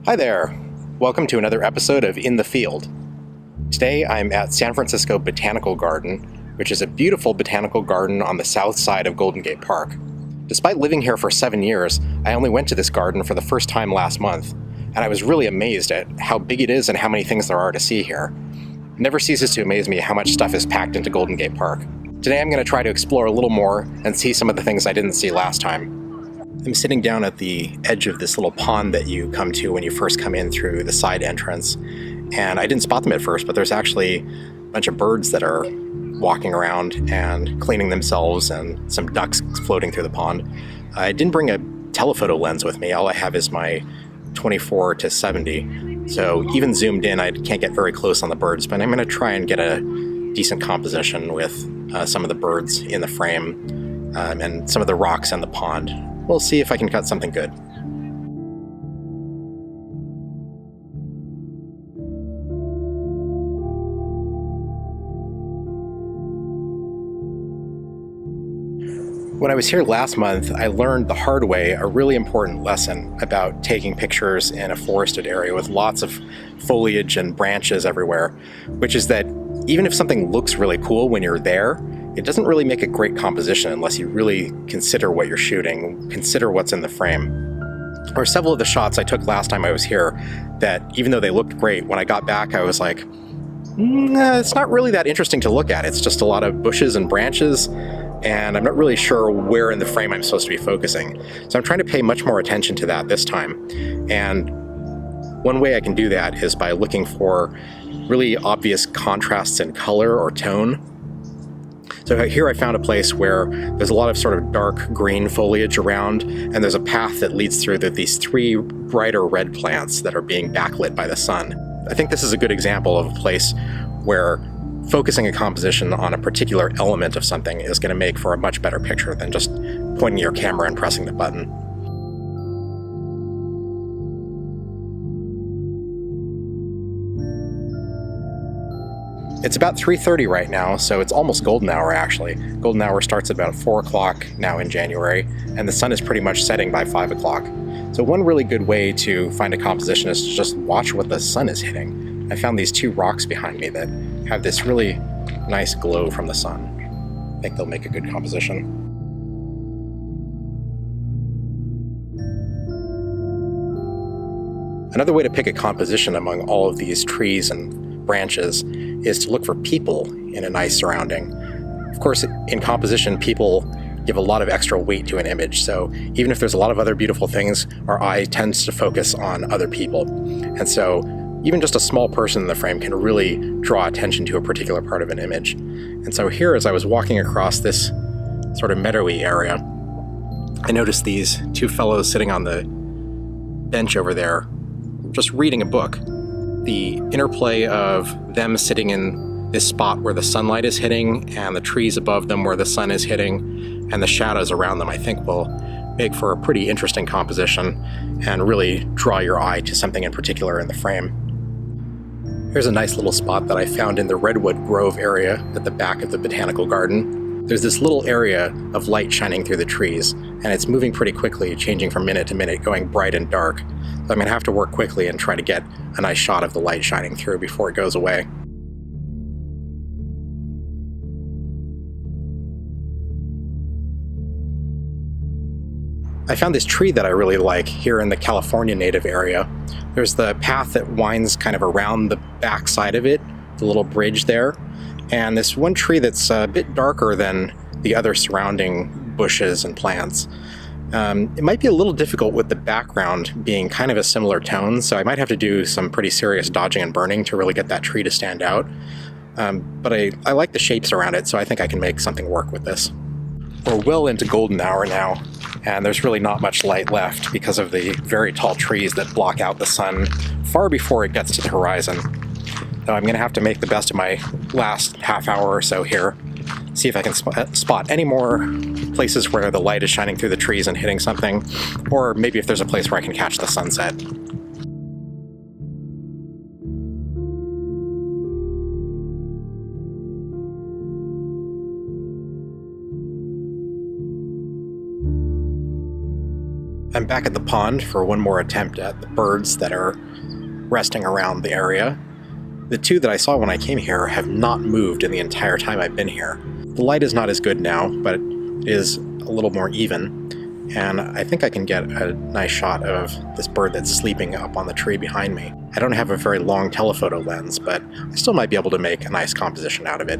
Hi there! Welcome to another episode of In the Field. Today I'm at San Francisco Botanical Garden, which is a beautiful botanical garden on the south side of Golden Gate Park. Despite living here for 7 years, I only went to this garden for the first time last month, and I was really amazed at how big it is and how many things there are to see here. It never ceases to amaze me how much stuff is packed into Golden Gate Park. Today I'm going to try to explore a little more and see some of the things I didn't see last time. I'm sitting down at the edge of this little pond that you come to when you first come in through the side entrance, and I didn't spot them at first, but there's actually a bunch of birds that are walking around and cleaning themselves and some ducks floating through the pond. I didn't bring a telephoto lens with me. All I have is my 24 to 70, so even zoomed in I can't get very close on the birds, but I'm going to try and get a decent composition with some of the birds in the frame and some of the rocks in the pond. We'll see if I can cut something good. When I was here last month, I learned the hard way a really important lesson about taking pictures in a forested area with lots of foliage and branches everywhere, which is that even if something looks really cool when you're there, it doesn't really make a great composition unless you really consider what you're shooting, consider what's in the frame. Or several of the shots I took last time I was here that, even though they looked great, when I got back I was like, it's not really that interesting to look at. It's just a lot of bushes and branches, and I'm not really sure where in the frame I'm supposed to be focusing. So I'm trying to pay much more attention to that this time. And one way I can do that is by looking for really obvious contrasts in color or tone. So here I found a place where there's a lot of sort of dark green foliage around, and there's a path that leads through these three brighter red plants that are being backlit by the sun. I think this is a good example of a place where focusing a composition on a particular element of something is going to make for a much better picture than just pointing your camera and pressing the button. It's about 3:30 right now, so it's almost golden hour actually. Golden hour starts at about 4 o'clock now in January, and the sun is pretty much setting by 5 o'clock. So one really good way to find a composition is to just watch what the sun is hitting. I found these two rocks behind me that have this really nice glow from the sun. I think they'll make a good composition. Another way to pick a composition among all of these trees and branches is to look for people in a nice surrounding. Of course, in composition, people give a lot of extra weight to an image, so even if there's a lot of other beautiful things, our eye tends to focus on other people. And so even just a small person in the frame can really draw attention to a particular part of an image. And so here, as I was walking across this sort of meadowy area, I noticed these two fellows sitting on the bench over there, just reading a book. The interplay of them sitting in this spot where the sunlight is hitting and the trees above them where the sun is hitting and the shadows around them, I think will make for a pretty interesting composition and really draw your eye to something in particular in the frame. Here's a nice little spot that I found in the Redwood Grove area at the back of the Botanical Garden. There's this little area of light shining through the trees, and it's moving pretty quickly, changing from minute to minute, going bright and dark. So I'm going to have to work quickly and try to get a nice shot of the light shining through before it goes away. I found this tree that I really like here in the California native area. There's the path that winds kind of around the back side of it, the little bridge there, and this one tree that's a bit darker than the other surrounding bushes and plants. It might be a little difficult with the background being kind of a similar tone, so I might have to do some pretty serious dodging and burning to really get that tree to stand out. But I like the shapes around it, so I think I can make something work with this. We're well into golden hour now, and there's really not much light left because of the very tall trees that block out the sun far before it gets to the horizon. So I'm going to have to make the best of my last half hour or so here, see if I can spot any more places where the light is shining through the trees and hitting something, or maybe if there's a place where I can catch the sunset. I'm I'm back at the pond for one more attempt at the birds that are resting around the area. The two that I saw when I came here have not moved in the entire time I've been here. The light is not as good now, but it is a little more even, and I think I can get a nice shot of this bird that's sleeping up on the tree behind me. I don't have a very long telephoto lens, but I still might be able to make a nice composition out of it.